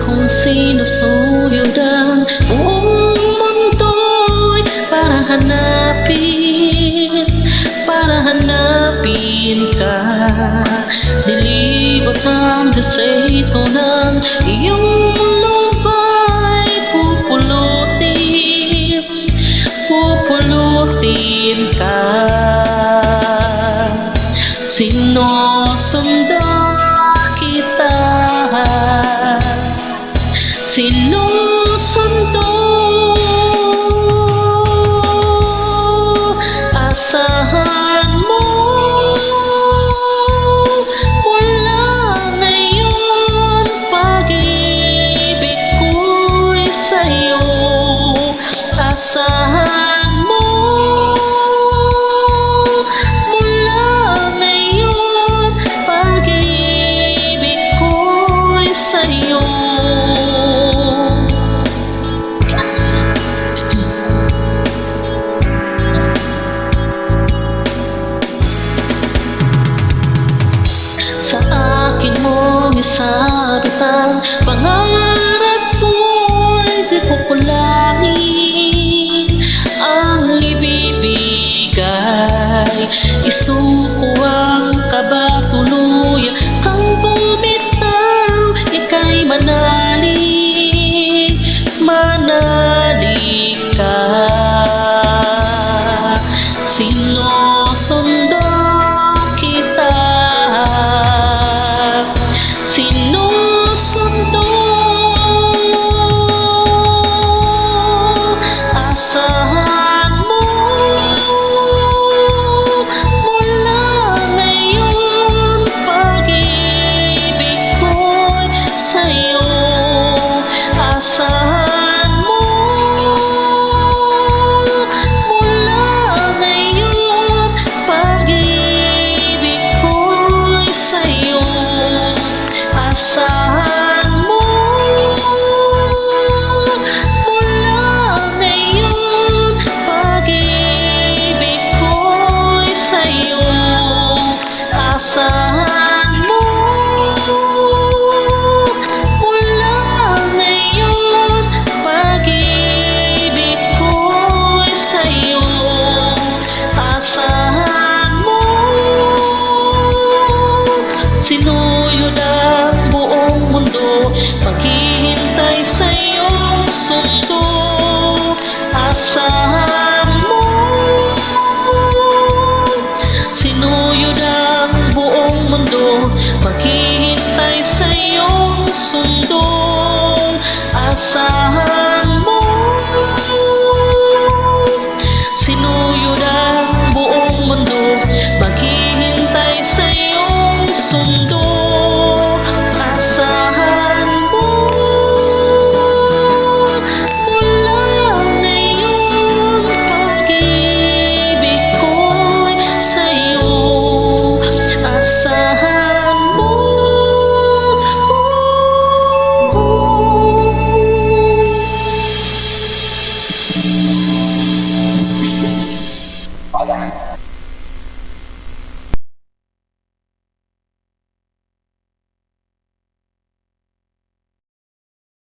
Kung sinusuyod ang buong mundo'y para hanapin ka. Nilibot ang desierto ng iyong lupa'y pupulutin ka. Sinusundan kita, sinusundo, asahan mo mula ngayon, pag-ibig ko'y sa'yo. Asahan mo mula ngayon, pag-ibig ko'y sa'yo. Sa akin mo isabit ang pangarap ko'y di ko kulangin. Ang ibibigay, isuko ang kaba, tuluyan kang bumitaw. Ika'y manalig ka. Sinusundo kita, sinusundo, asahan mo mula ngayon, pag-ibig ko'y sa'yo. Asahan mo mula ngayon, pag-ibig ko'y sa'yo. Asahan mo mula ngayon, pag-ibig ko'y sa'yo. Asahan mo mula ngayon, pag-ibig ko'y sa'yo. Asahan mo sinuyod ang buong mundo, maghihintay sa iyong sundo. Asahan mo sinuyod ang buong mundo, maghihintay sa iyong sundo. Asahan mo sinuyod ang buong mundo, maghihintay sa iyong sundo. Asahan mo mula ngayon, pag-ibig ko'y sa'yo. Asahan mo. Pagano